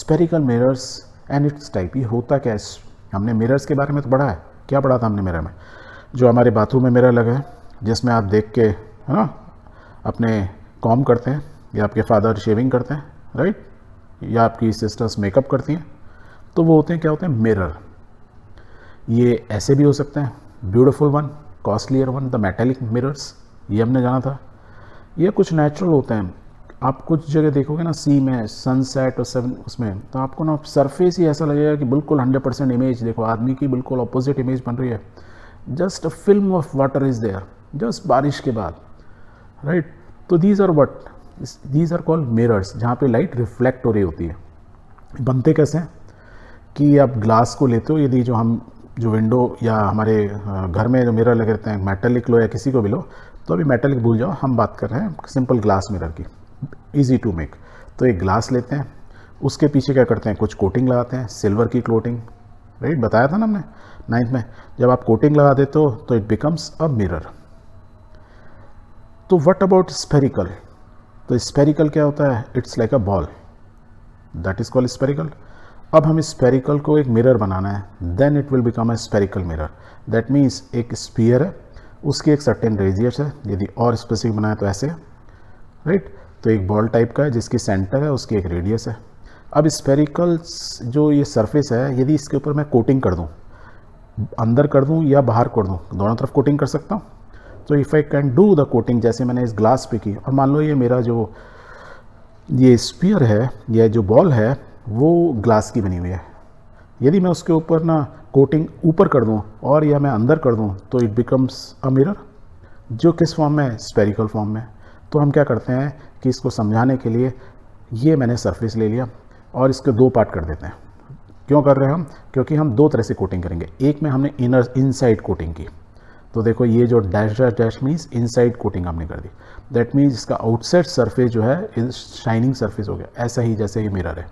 Spherical mirrors and it's type. ये होता क्या है? हमने मिरर्स के बारे में तो पढ़ा है। क्या पढ़ा था हमने मिरर में? जो हमारे बाथरूम में मिरर लगा है, जिसमें आप देख के, है ना, अपने कॉम करते हैं, या आपके फादर शेविंग करते हैं, राइट, या आपकी सिस्टर्स मेकअप करती हैं, तो वो होते हैं, क्या होते हैं? मिरर। ये ऐसे भी हो सकते हैं, beautiful one, costlier one, the metallic mirrors, ये हमने जाना था। ये कुछ नेचुरल होते हैं। आप कुछ जगह देखोगे ना, सी में सनसेट और सन, उसमें तो आपको ना सरफेस ही ऐसा लगेगा कि बिल्कुल 100% इमेज, देखो आदमी की बिल्कुल अपोजिट इमेज बन रही है। Just a film of water is there, just बारिश के बाद, राइट। तो these are what, these are called mirrors, जहाँ पे लाइट रिफ्लेक्ट हो रही होती है। बनते कैसे हैं कि आप ग्लास को लेते हो, यदि जो हम जो विंडो या हमारे घर में जो मिरर लगे रहते हैं, मेटेलिक लो या किसी को भी लो, तो अभी मेटेलिक भूल जाओ, हम बात कर रहे हैं सिंपल ग्लास मिरर की, इजी टू मेक। तो एक ग्लास लेते हैं, उसके पीछे क्या करते हैं, कुछ कोटिंग लगाते हैं, सिल्वर की कोटिंग, राइट, बताया था ना हमने 9th में। जब आप कोटिंग लगा देते हो तो इट बिकम्स अ मिरर। तो व्हाट अबाउट स्फेरिकल? तो स्फेरिकल क्या होता है? It's like a ball, that is called spherical. अब हम स्फेरिकल को एक मिरर बनाना है, then it will become a spherical mirror. That means एक स्फीयर है, उसकी एक सर्टेन रेडियस है, यदि और स्पेसिफिक बनाए तो ऐसे, राइट। तो एक बॉल टाइप का है जिसकी सेंटर है, उसकी एक रेडियस है। अब स्फेरिकल जो ये सरफेस है, यदि इसके ऊपर मैं कोटिंग कर दूं, अंदर कर दूं या बाहर कर दूं, दोनों तरफ कोटिंग कर सकता हूं। तो if I can do the coating, जैसे मैंने इस ग्लास पे की, और मान लो ये मेरा जो ये स्फीयर है या जो बॉल है वो ग्लास की बनी हुई है, यदि मैं उसके ऊपर ना कोटिंग ऊपर कर दूं और या मैं अंदर कर दूं, तो इट बिकम्स अ मिरर, जो किस फॉर्म में? स्फेरिकल फॉर्म में। तो हम क्या करते हैं कि इसको समझाने के लिए ये मैंने सरफेस ले लिया और इसके दो पार्ट कर देते हैं। क्यों कर रहे हैं हम? क्योंकि हम दो तरह से कोटिंग करेंगे। एक में हमने इनर इनसाइड कोटिंग की, तो देखो ये जो dash dash dash means inside coating हमने कर दी। दैट मीन्स इसका आउटसाइड सरफेस जो है शाइनिंग सरफेस हो गया, ऐसा ही जैसे ये मिरर है।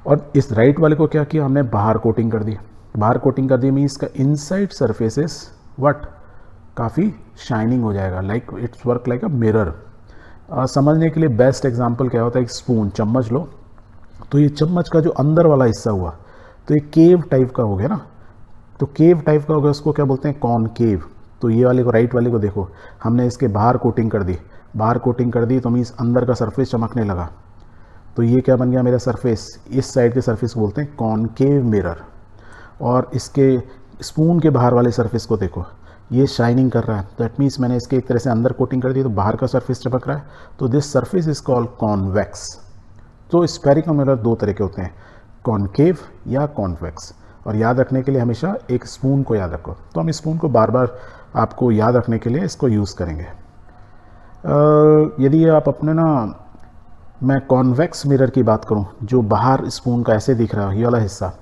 और इस राइट वाले को क्या किया हमने? बाहर कोटिंग कर दी। बाहर कोटिंग कर दी मीन्स इसका इनसाइड सरफेसेस व्हाट, काफ़ी शाइनिंग हो जाएगा, like it's work like a mirror. समझने के लिए बेस्ट एग्जांपल क्या होता है? एक स्पून, चम्मच लो, तो ये चम्मच का जो अंदर वाला हिस्सा हुआ, तो ये केव टाइप का हो गया ना, तो केव टाइप का हो गया, उसको क्या बोलते हैं? कॉनकेव। तो ये वाले को, राइट वाले को देखो, हमने इसके बाहर कोटिंग कर दी, बाहर कोटिंग कर दी तो मीन्स अंदर का सरफेस चमकने लगा, तो ये क्या बन गया मेरा सरफेस? इस साइड के सरफेस को बोलते हैं कॉनकेव मिरर। और इसके स्पून के बाहर वाले सरफेस को देखो, ये शाइनिंग कर रहा है, दैट मीन्स मैंने इसके एक तरह से अंदर कोटिंग कर दी तो बाहर का सरफेस चमक रहा है, तो this surface is called convex. तो स्फेरिकल मिरर दो तरह के होते हैं, कॉनकेव या कॉन्वेक्स। और याद रखने के लिए हमेशा एक स्पून को याद रखो, तो हम स्पून को बार बार आपको याद रखने के लिए इसको यूज़ करेंगे। यदि आप अपने ना, मैं कॉन्वेक्स मिरर की बात करूं, जो बाहर स्पून का ऐसे दिख रहा है ये वाला हिस्सा,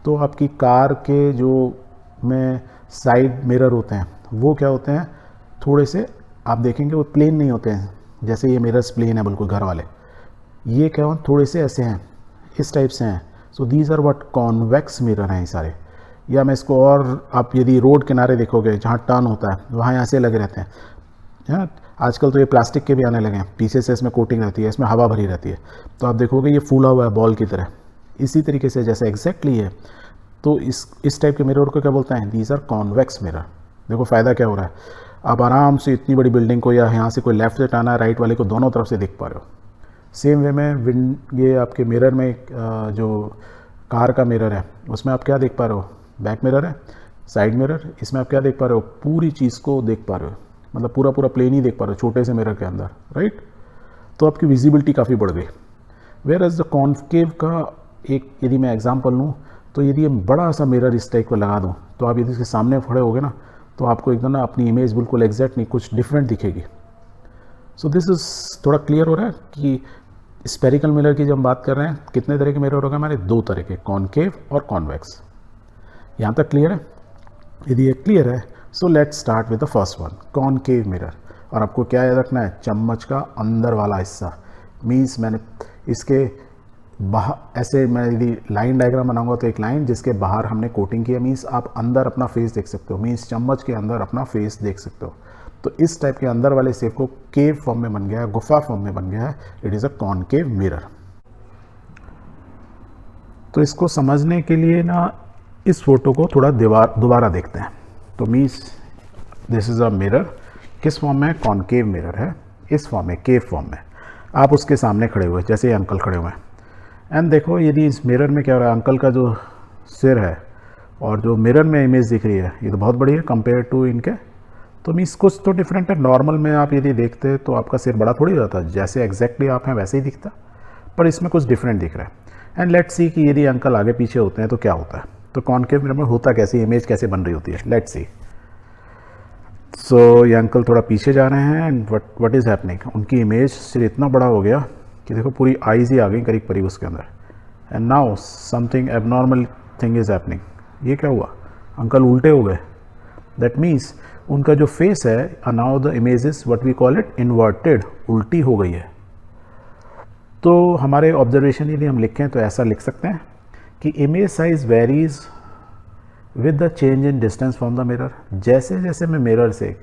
तो आपकी कार के जो में साइड मिरर होते हैं वो क्या होते हैं? थोड़े से आप देखेंगे वो प्लेन नहीं होते हैं, जैसे ये मिरर्स प्लेन है बिल्कुल घर वाले, ये क्या हो, थोड़े से ऐसे हैं, इस टाइप से हैं। So these are what, convex mirror हैं ये सारे। या मैं इसको, और आप यदि रोड किनारे देखोगे जहाँ टर्न होता है वहाँ ऐसे लगे रहते हैं, है। आजकल तो ये प्लास्टिक के भी आने लगे हैं, पीछे से इसमें कोटिंग रहती है, इसमें हवा भरी रहती है, तो आप देखोगे ये फूला हुआ है बॉल की तरह, इसी तरीके से जैसे एग्जैक्टली है। तो इस टाइप के मिरर को क्या बोलते हैं? These are convex mirror. देखो फ़ायदा क्या हो रहा है, आप आराम से इतनी बड़ी बिल्डिंग को, या यहाँ से कोई लेफ्ट से टाना है, राइट वाले को दोनों तरफ से देख पा रहे हो। सेम वे में ये आपके मिरर में जो कार का मिरर है उसमें आप क्या देख पा रहे हो? बैक मिरर है, साइड मिरर, इसमें आप क्या देख पा रहे हो? पूरी चीज़ को देख पा रहे हो, मतलब पूरा पूरा प्लेन ही देख पा रहे हो छोटे से मिरर के अंदर, राइट। तो आपकी विजिबिलिटी काफ़ी बढ़ गई। वेयर एज द कॉन्केव का एक यदि मैं एग्जांपल लूँ, तो यदि ये बड़ा सा मिरर इस टाइप का लगा दूँ, तो आप यदि इसके सामने खड़े होगे ना, तो आपको एकदम ना अपनी इमेज बिल्कुल एग्जैक्ट नहीं, कुछ डिफरेंट दिखेगी। सो दिस इज़ थोड़ा क्लियर हो रहा है कि स्पेरिकल मिरर की जब हम बात कर रहे हैं, कितने तरह के मिरर हो गए हमारे? दो तरह के, कॉनकेव और कॉन्वेक्स। यहाँ तक क्लियर है? यदि ये क्लियर है, so let's start with the first one, concave mirror. और आपको क्या याद रखना है? चम्मच का अंदर वाला हिस्सा, मीन्स मैंने इसके बाहर ऐसे, मैं यदि लाइन डायग्राम बनाऊंगा तो एक लाइन जिसके बाहर हमने कोटिंग किया, मीन्स आप अंदर अपना फेस देख सकते हो, मीन्स चम्मच के अंदर अपना फेस देख सकते हो। तो इस टाइप के अंदर वाले शेप को केव फॉर्म में बन गया है, गुफा फॉर्म में बन गया है, it is a concave mirror. तो इसको समझने के लिए ना इस फोटो को थोड़ा दोबारा देखते हैं। तो means this is a mirror, किस फॉर्म में? कॉनकेव मिरर है, इस फॉर्म में, केव फॉर्म में। आप उसके सामने खड़े हुए, जैसे ये अंकल खड़े हुए हैं। एंड देखो यदि इस मिरर में क्या हो रहा है, अंकल का जो सिर है और जो मिरर में इमेज दिख रही है ये तो बहुत बड़ी है कंपेयर टू इनके। तो मीन्स कुछ तो डिफरेंट है। नॉर्मल में आप यदि देखते हैं तो आपका सिर बड़ा थोड़ी हो जाता, जैसे एग्जैक्टली आप हैं वैसे ही दिखता, पर इसमें कुछ डिफरेंट दिख रहा है। एंड लेट्स सी कि यदि अंकल आगे पीछे होते हैं तो क्या होता है। तो कॉनकेव मिरर में होता कैसे, इमेज कैसे बन रही होती है, लेट्स सी। सो ये अंकल थोड़ा पीछे जा रहे हैं एंड व्हाट इज़ हैपनिंग, उनकी इमेज सिर इतना बड़ा हो गया कि देखो पूरी आईज ही आ गई करीब करीब उसके अंदर। And now something abnormal thing is happening. ये क्या हुआ, अंकल उल्टे हो गए। दैट मीन्स उनका जो फेस है, now the image is what we call it inverted, उल्टी हो गई है। तो हमारे ऑब्जर्वेशन यदि हम लिखें तो ऐसा लिख सकते हैं कि image size varies with the change in distance from the mirror. जैसे जैसे मैं मिरर से,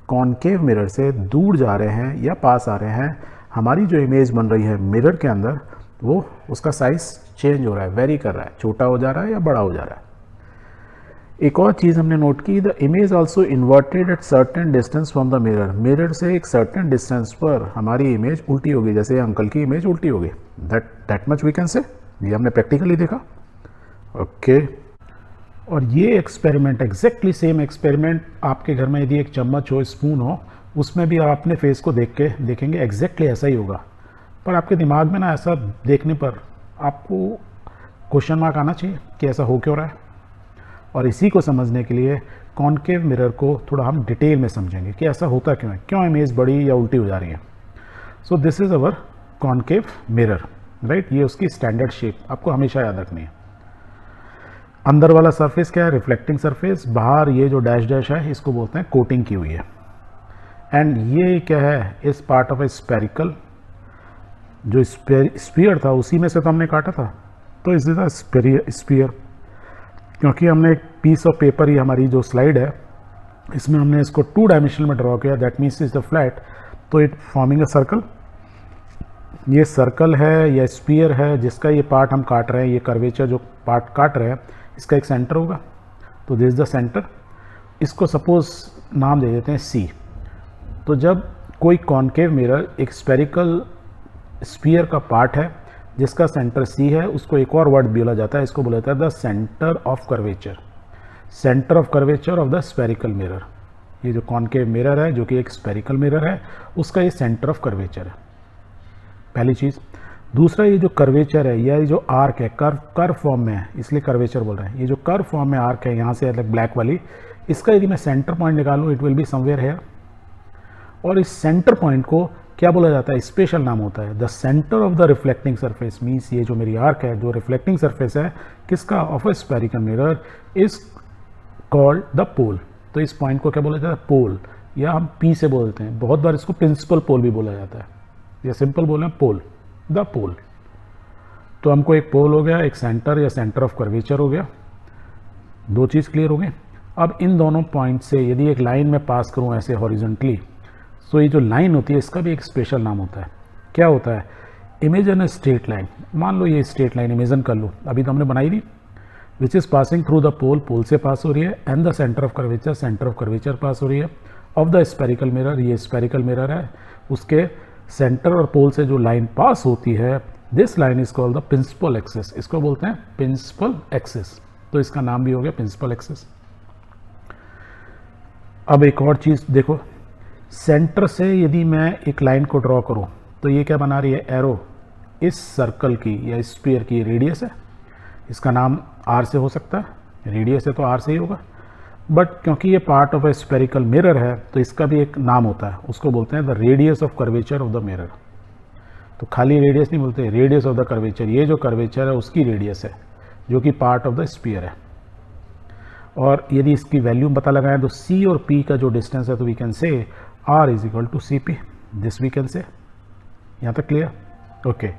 कॉनकेव मिरर से दूर जा रहे हैं या पास आ रहे हैं, हमारी जो इमेज बन रही है मिरर के अंदर, वो उसका साइज चेंज हो रहा है, वेरी कर रहा है, छोटा हो जा रहा है या बड़ा हो जा रहा है। एक और चीज़ हमने नोट की, the image also inverted at certain distance from the mirror. Mirror से एक सर्टेन डिस्टेंस पर हमारी इमेज उल्टी होगी, जैसे अंकल की इमेज उल्टी होगी। दैट मच वी कैन से, ये हमने प्रैक्टिकली देखा। ओके और ये एक्सपेरिमेंट, एग्जैक्टली सेम एक्सपेरिमेंट आपके घर में यदि एक चम्मच हो, स्पून हो, उसमें भी आप अपने फेस को देख के देखेंगे एग्जैक्टली ऐसा ही होगा। पर आपके दिमाग में ना ऐसा देखने पर आपको क्वेश्चन मार्क आना चाहिए कि ऐसा हो क्यों रहा है। और इसी को समझने के लिए कॉनकेव मिरर को थोड़ा हम डिटेल में समझेंगे कि ऐसा होता क्यों है, क्यों इमेज बड़ी या उल्टी हो जा रही है। So this is our concave mirror, right. ये उसकी स्टैंडर्ड शेप आपको हमेशा याद रखनी है। अंदर वाला सरफेस क्या है, रिफ्लेक्टिंग सरफेस। बाहर ये जो डैश डैश है इसको बोलते हैं कोटिंग की हुई है। एंड ये क्या है, इस पार्ट ऑफ ए स्पेरिकल, जो स्पीयर था उसी में से तो हमने काटा था, तो इस इज अ स्पीयर। क्योंकि हमने एक पीस ऑफ पेपर, ये हमारी जो स्लाइड है इसमें हमने इसको 2 डायमेंशनल में ड्रॉ किया, that means is the flat, तो इट फॉर्मिंग अ सर्कल। ये सर्कल है या स्पीयर है जिसका ये पार्ट हम काट रहे हैं, ये कर्वेचर जो पार्ट काट रहे हैं इसका एक सेंटर होगा, तो दिस इज द सेंटर। इसको सपोज नाम दे देते हैं सी। तो जब कोई कॉनकेव मिरर एक स्पेरिकल स्पीयर का पार्ट है जिसका सेंटर सी है, उसको एक और वर्ड बोला जाता है, इसको बोला जाता है the centre of curvature. Centre of curvature of the spherical mirror. ये जो कॉनकेव मिरर है जो कि एक स्पेरिकल मिरर है, उसका ये सेंटर ऑफ कर्वेचर है, पहली चीज़। दूसरा, ये जो कर्वेचर है या ये जो आर्क है, कर्व फॉर्म में है इसलिए कर्वेचर बोल रहे हैं। ये जो कर्व फॉर्म में आर्क है यहाँ से अलग ब्लैक वाली, इसका यदि मैं सेंटर पॉइंट निकालूँ it will be somewhere here. और इस सेंटर पॉइंट को क्या बोला जाता है, स्पेशल नाम होता है the centre of the reflecting surface. Means ये जो मेरी आर्क है, जो रिफ्लेक्टिंग सरफेस है किसका, of a spherical mirror, is called the pole. तो इस पॉइंट को क्या बोला जाता है, पोल, या हम पी से बोलते हैं। बहुत बार इसको प्रिंसिपल पोल भी बोला जाता है, या सिंपल बोले पोल, द पोल। तो हमको एक पोल हो गया, एक सेंटर या सेंटर ऑफ कर्वेचर हो गया, दो चीज़ क्लियर हो गई। अब इन दोनों पॉइंट से यदि एक लाइन में पास करूं ऐसे हॉरिजॉन्टली, तो ये जो लाइन होती है इसका भी एक स्पेशल नाम होता है। क्या होता है, इमेजिन अ स्ट्रेट लाइन। मान लो ये स्ट्रेट लाइन इमेजिन कर लो, अभी तो हमने बनाई थी, which is passing through the pole, pole से पास हो रही है, and the centre of curvature, centre of curvature pass हो रही है, ऑफ द स्पेरिकल मिरर, ये स्पेरिकल मिरर है, उसके सेंटर और पोल से जो लाइन पास होती है, this line is called the principal axis. इसको बोलते हैं प्रिंसिपल एक्सिस, तो इसका नाम भी हो गया प्रिंसिपल एक्सिस। अब एक और चीज़ देखो, सेंटर से यदि मैं एक लाइन को ड्रॉ करूं तो ये क्या बना रही है, एरो। इस सर्कल की या स्फीयर की रेडियस है, इसका नाम आर से हो सकता है, रेडियस है तो आर से ही होगा। बट क्योंकि ये part of a spherical mirror है तो इसका भी एक नाम होता है, उसको बोलते हैं the radius of curvature of the mirror. तो खाली रेडियस नहीं बोलते, रेडियस ऑफ द कर्वेचर, ये जो कर्वेचर है उसकी रेडियस है जो कि पार्ट ऑफ द स्फीयर है। और यदि इसकी वैल्यू पता लगाएं तो सी और पी का जो डिस्टेंस है, तो we can say R is equal to C P, this we can say. यहाँ तक क्लियर, ओके।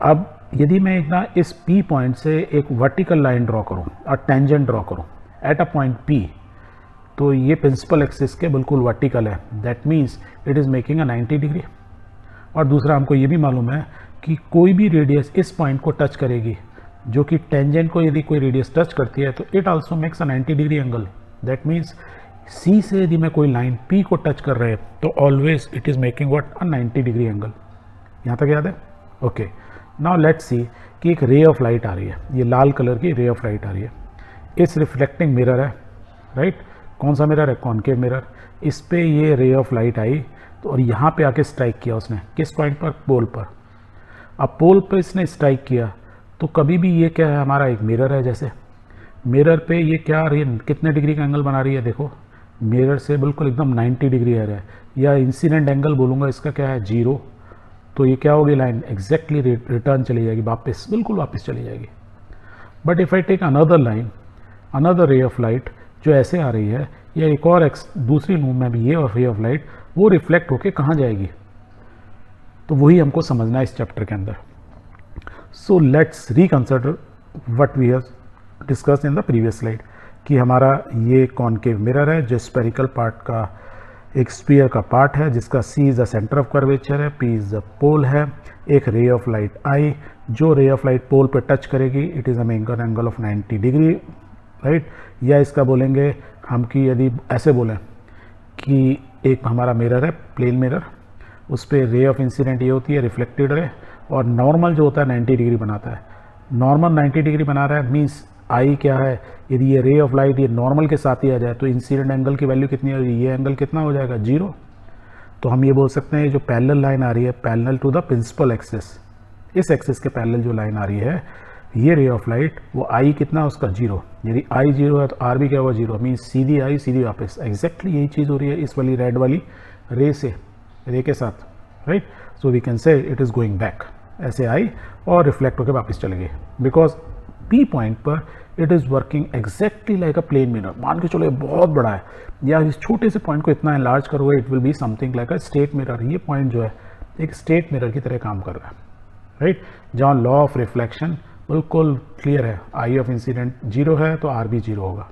अब यदि मैं ना इस पी पॉइंट से एक वर्टिकल लाइन ड्रॉ करूँ और टेंजेंट ड्रॉ करूँ एट अ पॉइंट पी, तो ये प्रिंसिपल एक्सिस के बिल्कुल वर्टिकल है, that means it is making a 90 degree. और दूसरा हमको ये भी मालूम है कि कोई भी रेडियस इस पॉइंट को टच करेगी जो कि टेंजेंट को यदि कोई रेडियस टच करती है तो it also makes a 90 degree angle. That means C से यदि मैं कोई लाइन पी को टच कर रहे हैं तो always it is making what a 90 degree angle. यहाँ तक याद है? ओके, नाउ लेट्स सी कि एक रे ऑफ लाइट आ रही है, ये लाल कलर की रे ऑफ लाइट आ रही है, इस रिफ्लेक्टिंग मिरर है, राइट? कौन सा मिरर है? Concave mirror. इस पे ये रे ऑफ लाइट आई तो और यहाँ पे आके स्ट्राइक किया उसने, किस पॉइंट पर? पोल पर। अब पोल पर इसने स्ट्राइक किया तो कभी भी ये क्या है, हमारा एक मिरर है, जैसे मिरर पे ये क्या आ रही है, कितने डिग्री का एंगल बना रही है? देखो मिरर से बिल्कुल एकदम 90 डिग्री आ रहा है, या इंसिडेंट एंगल बोलूँगा इसका क्या है? 0। तो ये क्या होगी? लाइन एग्जैक्टली रिटर्न चली जाएगी, वापस, बिल्कुल वापस चली जाएगी। But if I take another line, another ray of light जो ऐसे आ रही है, या एक और दूसरी लूम में भी ये और रे ऑफ लाइट, वो रिफ्लेक्ट होके कहाँ जाएगी? तो वही हमको समझना है इस चैप्टर के अंदर। So let's reconsider what we have discuss in the previous slide, कि हमारा ये कॉनकेव मिरर है जो स्पेरिकल पार्ट का एक स्फीयर का पार्ट है, जिसका C is the centre of curvature है, P इज़ द पोल है। एक रे ऑफ लाइट आई, जो रे ऑफ लाइट पोल पे टच करेगी it is a making angle of 90 degree, right? या इसका बोलेंगे हम कि यदि ऐसे बोलें कि एक हमारा मिरर है, प्लेन मिरर, उस पर रे ऑफ इंसिडेंट ये होती है रिफ्लेक्टेड रे, और नॉर्मल जो होता है 90 डिग्री बनाता है। नॉर्मल 90 डिग्री बना रहा है मीन्स आई क्या है, यदि ये रे ऑफ लाइट ये नॉर्मल के साथ ही आ जाए तो इंसिडेंट एंगल की वैल्यू कितनी होगी? ये एंगल कितना हो जाएगा? 0। तो हम ये बोल सकते हैं ये जो पैरेलल लाइन आ रही है, parallel to the principal axis, इस एक्सिस के पैरेलल जो लाइन आ रही है, ये रे ऑफ लाइट, वो आई कितना है उसका? 0। यदि आई 0 है तो आर भी क्या हुआ? 0। मीन्स सीधी आई सीधी वापस। एग्जैक्टली यही चीज़ हो रही है इस वाली रेड वाली रे से, रे के साथ, right? So we can say it is going back, ऐसे आई और रिफ्लेक्ट होकर वापस चले गई, बिकॉज पी पॉइंट पर it is working exactly like a plane mirror. मान के चलो ये बहुत बड़ा है, या इस छोटे से पॉइंट को इतना एनलार्ज करोगे it will be something like a state mirror. ये पॉइंट जो है एक स्टेट मिरर की तरह काम कर रहा है, राइट? जहाँ लॉ ऑफ रिफ्लेक्शन बिल्कुल क्लियर है, आई ऑफ इंसिडेंट 0 है तो आर भी 0 होगा।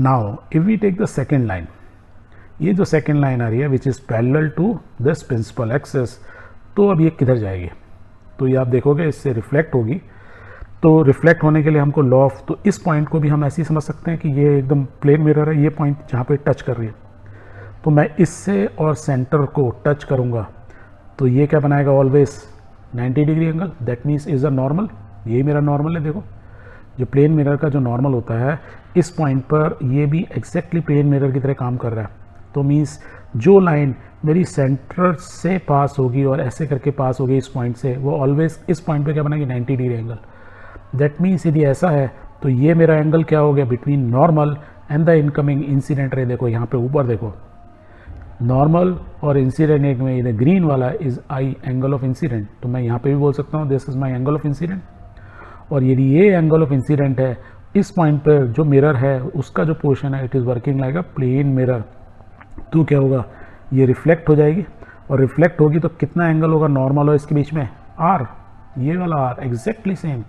Now if we take the second line, ये जो सेकेंड लाइन आ रही है which is parallel to this principal axis, तो अब ये किधर जाएगी? तो ये आप देखोगे इससे रिफ्लेक्ट होगी। तो रिफ्लेक्ट होने के लिए हमको लॉ ऑफ, तो इस पॉइंट को भी हम ऐसे ही समझ सकते हैं कि ये एकदम प्लेन मिरर है, ये पॉइंट जहाँ पे टच कर रही है, तो मैं इससे और सेंटर को टच करूँगा तो ये क्या बनाएगा? Always 90 degree angle. That means is a normal, यही मेरा नॉर्मल है। देखो जो प्लेन मिरर का जो नॉर्मल होता है, इस पॉइंट पर ये भी एग्जैक्टली प्लेन मिरर की तरह काम कर रहा है। तो मीन्स जो लाइन मेरी सेंटर से पास होगी और ऐसे करके पास होगी इस पॉइंट से, वो ऑलवेज इस पॉइंट पे क्या बनाएगी? 90 डिग्री एंगल। दैट मीन्स यदि ऐसा है तो ये मेरा एंगल क्या हो गया? Between normal and the incoming incident ray. देखो यहाँ पे ऊपर देखो, नॉर्मल और इंसिडेंट में ये ग्रीन वाला is I angle of incident, तो मैं यहाँ पे भी बोल सकता हूँ this is my angle of incident. और यदि ये एंगल ऑफ इंसिडेंट है, इस पॉइंट पर जो मिरर है उसका जो पोर्शन है it is working like a plane mirror, तो क्या होगा? ये रिफ्लेक्ट हो जाएगी, और रिफ्लेक्ट होगी तो कितना एंगल होगा नॉर्मल और इसके बीच में? आर, ये वाला आर एग्जैक्टली सेम।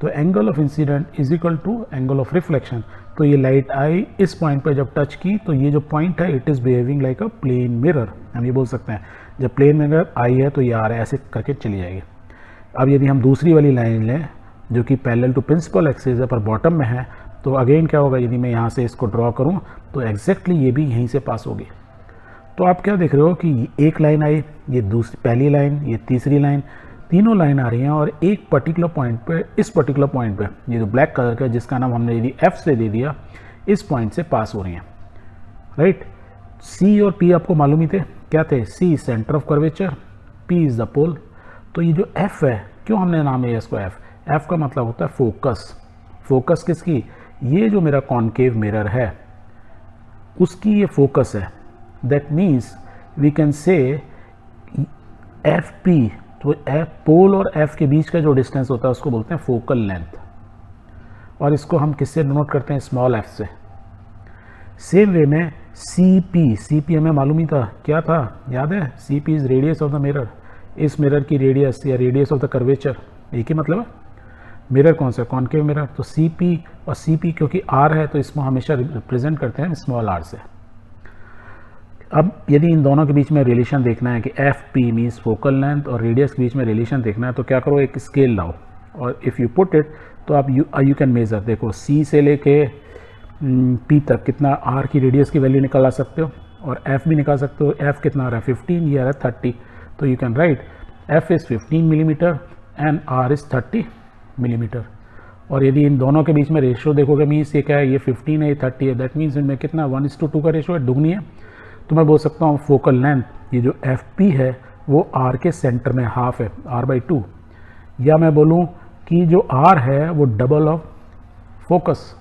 तो angle of incidence is equal to angle of reflection. तो ये लाइट आई इस पॉइंट पर जब टच की तो ये जो पॉइंट है it is behaving like a plane mirror. हम ये बोल सकते हैं जब प्लेन मिरर आई है तो ये आर है, ऐसे करके चली जाएगी। अब यदि हम दूसरी वाली लाइन लें जो कि पैरेलल टू प्रिंसिपल एक्सिस है पर बॉटम में है, तो अगेन क्या होगा? यदि मैं यहाँ से इसको ड्रॉ करूँ तो एग्जैक्टली ये भी यहीं से पास होगी। तो आप क्या देख रहे हो कि एक लाइन आई, ये दूसरी पहली लाइन, ये तीसरी लाइन, तीनों लाइन आ रही हैं और एक पर्टिकुलर पॉइंट पे, इस पर्टिकुलर पॉइंट पे ये जो ब्लैक कलर का जिसका नाम हमने यदि एफ से दे दिया, इस पॉइंट से पास हो रही हैं, राइट? सी और पी आपको मालूम ही थे, क्या थे? C centre of curvature, P is the pole. तो ये जो एफ है, क्यों हमने नाम लिया इसको एफ? एफ का मतलब होता है फोकस। फोकस किसकी? ये जो मेरा कॉनकेव मिरर है उसकी ये फोकस है। That means we can say F P, तो एफ पोल और एफ के बीच का जो डिस्टेंस होता है उसको बोलते हैं फोकल लेंथ, और इसको हम किससे डिनोट करते हैं? स्मॉल एफ से। सेम वे में सी पी हमें मालूम ही था, क्या था? याद है? C P is radius of the mirror. इस मिरर की रेडियस या रेडियस ऑफ द कर्वेचर एक ही मतलब है। मिरर कौन सा? Concave mirror. तो सी पी और सी पी क्योंकि आर है तो इसको हमेशा रिप्रेजेंट करते हैं स्मॉल आर से। अब यदि इन दोनों के बीच में रिलेशन देखना है कि F P means focal length और रेडियस के बीच में रिलेशन देखना है, तो क्या करो? एक स्केल लाओ और इफ़ यू पुट इट तो आप यू कैन मेज़र, देखो C से लेके P तक कितना R की रेडियस की वैल्यू निकाल सकते हो और F भी निकाल सकते हो। F कितना आ रहा है 15, ये आ रहा है 30, तो you can write F is 15 millimetre and R is 30 millimetre. और यदि इन दोनों के बीच में रेशियो देखोगे, मीन्स ये क्या है, ये 15 है, ये 30 है, दैट मीन्स इनमें कितना 1:2 का रेशियो है, दुगनी है। तो मैं बोल सकता हूँ फोकल लेंथ, ये जो FP है वो R के सेंटर में हाफ है, R/2। या मैं बोलूँ कि जो R है वो double of focus,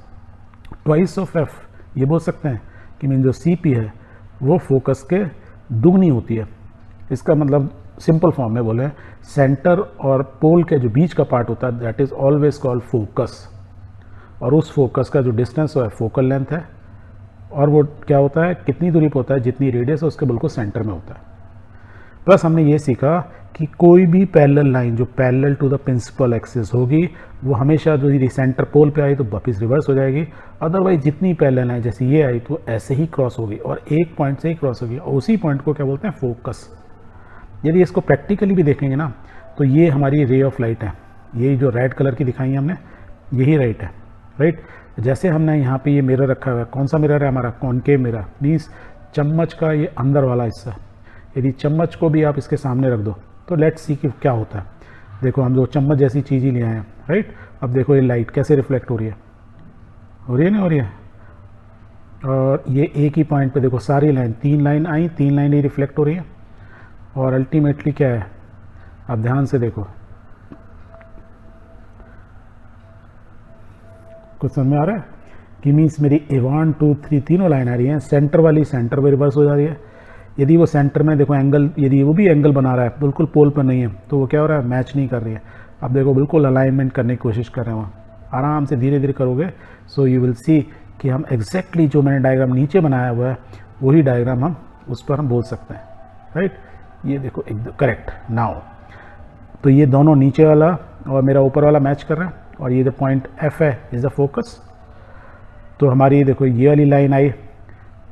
twice of F, ये बोल सकते हैं कि मीन जो CP है वो फोकस के दुगनी होती है। इसका मतलब सिंपल फॉर्म में बोले, सेंटर और पोल के जो बीच का पार्ट होता है that is always called focus, और उस फोकस का जो डिस्टेंस है फोकल लेंथ है, और वो क्या होता है, कितनी दूरी पर होता है, जितनी रेडियस है उसके बिल्कुल सेंटर में होता है। प्लस हमने ये सीखा कि कोई भी पैरेलल लाइन जो parallel to the principal axis होगी वो हमेशा जो यदि सेंटर पोल पे आई तो वापस रिवर्स हो जाएगी, अदरवाइज जितनी पैरेलल लाइन जैसे ये आई तो ऐसे ही क्रॉस होगी और एक पॉइंट से ही क्रॉस होगी, और उसी पॉइंट को क्या बोलते हैं, फोकस। यदि इसको प्रैक्टिकली भी देखेंगे ना तो ये हमारी रे ऑफ लाइट है, ये जो रेड कलर की दिखाई है हमने, यही राइट है, राइट। जैसे हमने यहाँ पे ये मिरर रखा हुआ है, कौन सा मिरर है हमारा, कॉनकेव मिरर, मीन्स चम्मच का ये अंदर वाला हिस्सा। यदि चम्मच को भी आप इसके सामने रख दो तो लेट्स सी कि क्या होता है। देखो हम जो चम्मच जैसी चीज़ ही ले आए हैं, राइट। अब देखो ये लाइट कैसे रिफ्लेक्ट हो रही है, ना हो रही है, और ये एक ही पॉइंट पे देखो सारी लाइन, 3 लाइन आई, 3 लाइन ही रिफ्लेक्ट हो रही है, और अल्टीमेटली क्या है, अब ध्यान से देखो, कुछ समझ में आ रहा है कि मीन्स मेरी 1 2 3 तीनों लाइन आ रही हैं, सेंटर वाली सेंटर पे रिवर्स हो जा रही है। यदि वो सेंटर में देखो एंगल, यदि वो भी एंगल बना रहा है, बिल्कुल पोल पर नहीं है, तो वो क्या हो रहा है, मैच नहीं कर रही है। अब देखो बिल्कुल अलाइनमेंट करने की कोशिश कर रहे हैं, आराम से धीरे धीरे करोगे, सो यू विल सी कि हम एग्जैक्टली जो मैंने डायग्राम नीचे बनाया हुआ है वही डायग्राम हम उस पर हम बोल सकते हैं, राइट। ये देखो एकदम करेक्ट नाउ, तो ये दोनों नीचे वाला और मेरा ऊपर वाला मैच कर रहा है, और ये जो पॉइंट F है इज़ द फोकस। तो हमारी देखो ये वाली लाइन आई,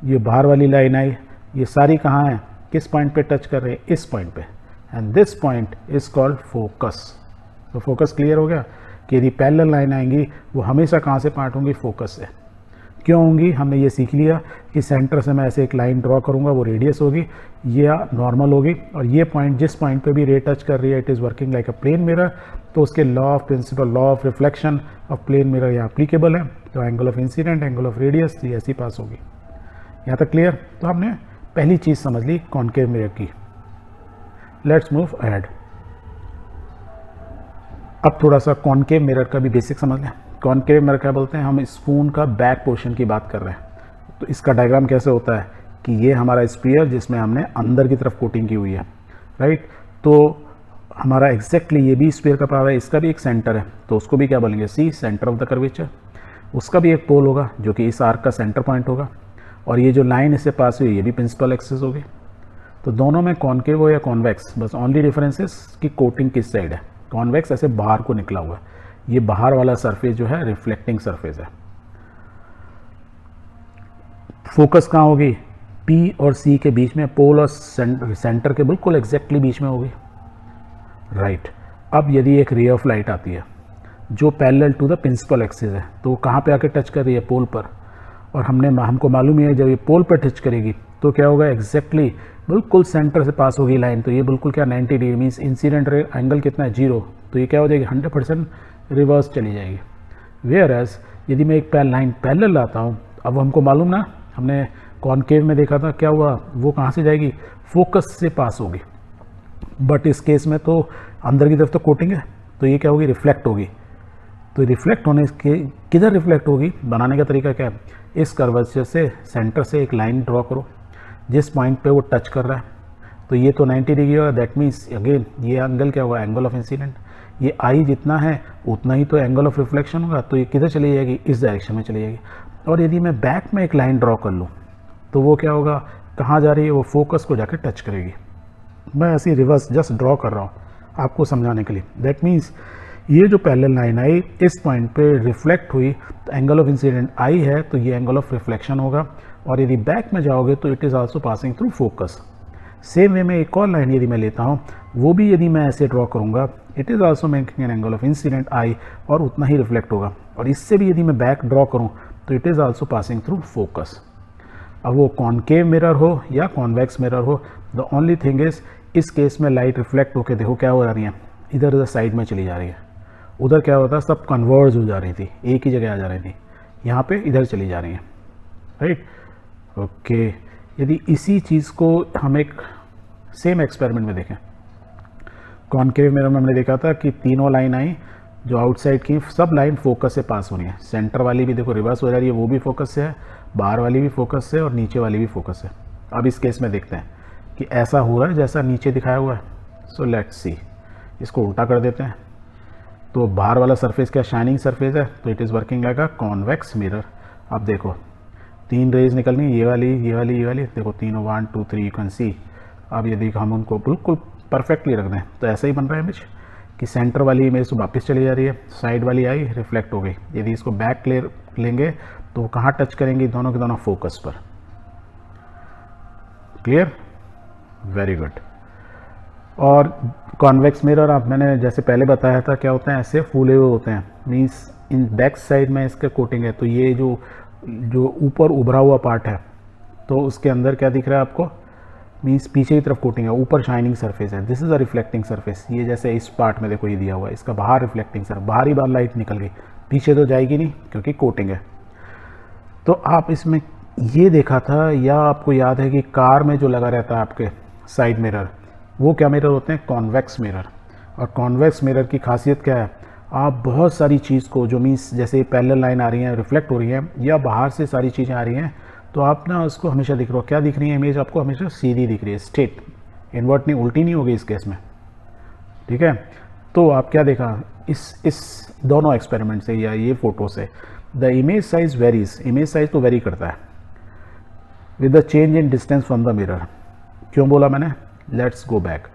ये बाहर वाली लाइन आई, ये सारी कहाँ है, किस पॉइंट पे टच कर रहे हैं, इस पॉइंट पे, and this point is called focus. तो फोकस क्लियर हो गया कि यदि पैरेलल लाइन आएंगी वो हमेशा कहाँ से पार्ट होंगी, फोकस से। क्यों होंगी, हमने ये सीख लिया कि सेंटर से मैं ऐसे एक लाइन ड्रॉ करूँगा, वो रेडियस होगी या नॉर्मल होगी, और ये पॉइंट जिस पॉइंट पे भी रे टच कर रही है it is working like a plane mirror, तो उसके law of principal, law of reflection of plane mirror यहाँ अप्लीकेबल है। तो angle of incidence, angle of radius ये ऐसी पास होगी। यहाँ तक क्लियर। तो हमने पहली चीज़ समझ ली कॉनकेव मिरर की। Let's move ahead. अब थोड़ा सा कॉनकेव मिरर का भी बेसिक समझ लें। कॉनकेव मिरर क्या बोलते हैं, हम स्पून का बैक पोर्शन की बात कर रहे हैं। तो इसका डायग्राम कैसे होता है कि ये हमारा स्फीयर जिसमें हमने अंदर की तरफ कोटिंग की हुई है, राइट। तो हमारा एग्जैक्टली ये भी स्फीयर का पावर है, इसका भी एक सेंटर है, तो उसको भी क्या बोलेंगे, सी, सेंटर ऑफ द कर्वेचर। उसका भी एक पोल होगा जो कि इस आर्क का सेंटर पॉइंट होगा, और ये जो लाइन इससे पास हुई ये भी प्रिंसिपल एक्सिस होगी। तो दोनों में कॉनकेव हो या कॉन्वेक्स, बस ओनली डिफरेंसेस की कोटिंग किस साइड है। कॉन्वेक्स ऐसे बाहर को निकला हुआ है, ये बाहर वाला सरफेस जो है रिफ्लेक्टिंग सरफेस है। फोकस कहाँ होगी, पी और सी के बीच में, पोल और सेंटर के बिल्कुल एग्जैक्टली बीच में होगी, राइट। अब यदि एक रे ऑफ लाइट आती है जो parallel to the principal axis है, तो वो कहाँ पे आके टच कर रही है, पोल पर। और हमको मालूम है जब ये पोल पर टच करेगी तो क्या होगा, एग्जैक्टली बिल्कुल सेंटर से पास होगी लाइन, तो ये बिल्कुल क्या 90 डिग्री, मीन्स इंसिडेंट एंगल कितना है, 0, तो ये क्या हो जाएगी 100% रिवर्स चली जाएगी। वेयर एज यदि मैं एक लाइन पैरेलल लाता हूँ, अब हमको मालूम ना, हमने कॉनकेव में देखा था क्या हुआ, वो कहाँ से जाएगी, फोकस से पास होगी। बट इस केस में तो अंदर की तरफ तो कोटिंग है, तो ये क्या होगी, रिफ्लेक्ट होगी। तो रिफ्लेक्ट होने के किधर रिफ्लेक्ट होगी, बनाने का तरीका क्या है, इस कर्वेचर से सेंटर से एक लाइन ड्रॉ करो जिस पॉइंट पे वो टच कर रहा है, तो ये तो 90 डिग्री होगा, दैट मीन्स अगेन ये एंगल क्या होगा, एंगल ऑफ इंसिडेंट। ये आई जितना है उतना ही तो एंगल ऑफ रिफ्लेक्शन होगा, तो ये किधर चली जाएगी, इस डायरेक्शन में चली जाएगी। और यदि मैं बैक में एक लाइन ड्रॉ कर लूँ तो वो क्या होगा, कहाँ जा रही है, वो फोकस को जाकर टच करेगी। मैं ऐसी रिवर्स जस्ट ड्रॉ कर रहा हूँ आपको समझाने के लिए। दैट मीन्स ये जो पैरेलल लाइन आई इस पॉइंट पे रिफ्लेक्ट हुई, तो एंगल ऑफ इंसिडेंट आई है, तो ये एंगल ऑफ रिफ्लेक्शन होगा। और यदि बैक में जाओगे तो it is also passing through focus. Same way में एक और लाइन यदि मैं लेता हूँ, वो भी यदि मैं ऐसे ड्रॉ करूँगा, it is also making an angle of incident I, और उतना ही रिफ्लेक्ट होगा। और इससे भी यदि मैं बैक ड्रॉ करूँ तो it is also passing through focus. अब वो कॉनकेव मिरर हो या कॉन्वेक्स मिरर हो, द ओनली थिंग इज़ इस केस में लाइट रिफ्लेक्ट होकर देखो क्या हो रही है, इधर उधर साइड में चली जा रही है। उधर क्या होता है, सब कन्वर्ज हो जा रही थी, एक ही जगह आ जा रही थी, यहाँ पे इधर चली जा रही हैं, राइट। ओके, यदि इसी चीज़ को हम एक सेम एक्सपेरिमेंट में देखें, कॉनकेव मिरर में हमने देखा था कि तीनों लाइन आई जो आउटसाइड की, सब लाइन फोकस से पास हो रही है। सेंटर वाली भी देखो रिवर्स हो जा रही है, वो भी फोकस से है, बाहर वाली भी फोकस से, और नीचे वाली भी फोकस है। अब इस केस में देखते हैं कि ऐसा हो रहा है जैसा नीचे दिखाया हुआ है। सो लेट्स सी, इसको उल्टा कर देते हैं। तो बाहर वाला सरफेस क्या शाइनिंग सरफेस है, तो it is working like a convex mirror. अब देखो 3 रेज निकलनी, ये वाली, ये वाली, ये वाली, देखो तीनों 1 2 3 यू कैन सी। अब यदि हम उनको बिल्कुल परफेक्टली रख दें तो ऐसा ही बन रहा है इमेज कि सेंटर वाली इमेज तो वापस चली जा रही है, साइड वाली आई रिफ्लेक्ट हो गई। यदि इसको बैक लेंगे तो वो कहाँ टच करेंगी, दोनों के दोनों फोकस पर। Clear, very good. और कॉन्वेक्स मिरर आप मैंने जैसे पहले बताया था क्या होते हैं, ऐसे फूले हुए होते हैं, मीन्स इन बैक साइड में इसका कोटिंग है, तो ये जो ऊपर उभरा हुआ पार्ट है तो उसके अंदर क्या दिख रहा है आपको, मीन्स पीछे की तरफ कोटिंग है, ऊपर शाइनिंग सरफेस है। This is a reflecting surface. ये जैसे इस पार्ट में देखो ये दिया हुआ है, इसका बाहर रिफ्लेक्टिंग सरफेस, बाहरी बार लाइट निकल गई, पीछे तो जाएगी नहीं क्योंकि कोटिंग है। तो आप इसमें ये देखा था, या आपको याद है कि कार में जो लगा रहता है आपके साइड मिरर, वो क्या मिरर होते हैं, कॉन्वेक्स मिरर। और कॉन्वेक्स मिरर की खासियत क्या है, आप बहुत सारी चीज़ को जो मीन्स जैसे पैरेलल लाइन आ रही है रिफ्लेक्ट हो रही है, या बाहर से सारी चीज़ें आ रही हैं, तो आप ना उसको हमेशा दिख रहा हो, क्या दिख रही है इमेज आपको, हमेशा सीधी दिख रही है, स्ट्रेट, इन्वर्ट नहीं, उल्टी नहीं होगी इस केस में, ठीक है। तो आप क्या देखा इस दोनों एक्सपेरिमेंट से या ये फोटो से, the image size varies, image size तो वेरी करता है with the change in distance from the mirror. क्यों बोला मैंने, लेट्स गो बैक।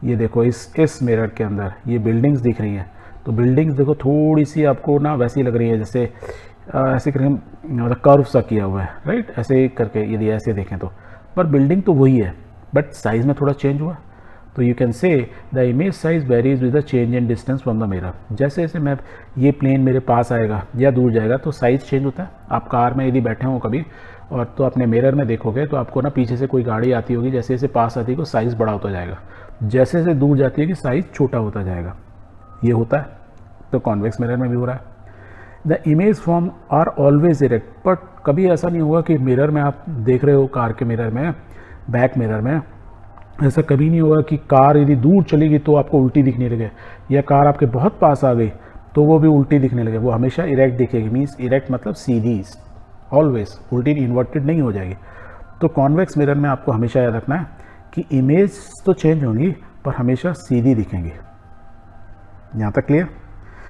ये देखो इस मिरर के अंदर ये बिल्डिंग्स दिख रही हैं, तो बिल्डिंग्स देखो थोड़ी सी आपको ना वैसी लग रही है जैसे ऐसे करके मतलब कर्व सा किया हुआ है, राइट, ऐसे करके यदि ऐसे देखें तो, पर बिल्डिंग तो वही है बट साइज में थोड़ा चेंज हुआ। तो you can say the image size varies with the change in distance from the mirror. जैसे जैसे मैं ये प्लेन मेरे पास आएगा या दूर जाएगा तो साइज़ चेंज होता है। आप कार में यदि बैठे हो कभी और तो अपने मिरर में देखोगे तो आपको ना पीछे से कोई गाड़ी आती होगी, जैसे जैसे पास आती है तो साइज़ बड़ा होता जाएगा, जैसे जैसे दूर जाती है कि साइज़ छोटा होता जाएगा। ये होता है, तो कॉन्वेक्स मिरर में भी हो रहा है। The image form are always erect, but कभी ऐसा नहीं होगा कि मिरर में आप देख रहे हो, कार के मिरर में, बैक मिरर में, ऐसा कभी नहीं होगा कि कार यदि दूर चलेगी तो आपको उल्टी दिखने लगे, या कार आपके बहुत पास आ गई तो वो भी उल्टी दिखने लगे। वो हमेशा इरेक्ट दिखेगी, मीन्स इरेक्ट मतलब सीधी, ऑलवेज, उल्टी इन्वर्टेड नहीं हो जाएगी। तो कॉन्वेक्स मिरर में आपको हमेशा याद रखना है कि इमेज तो चेंज होंगी पर हमेशा सीधी दिखेंगी। यहाँ तक क्लियर।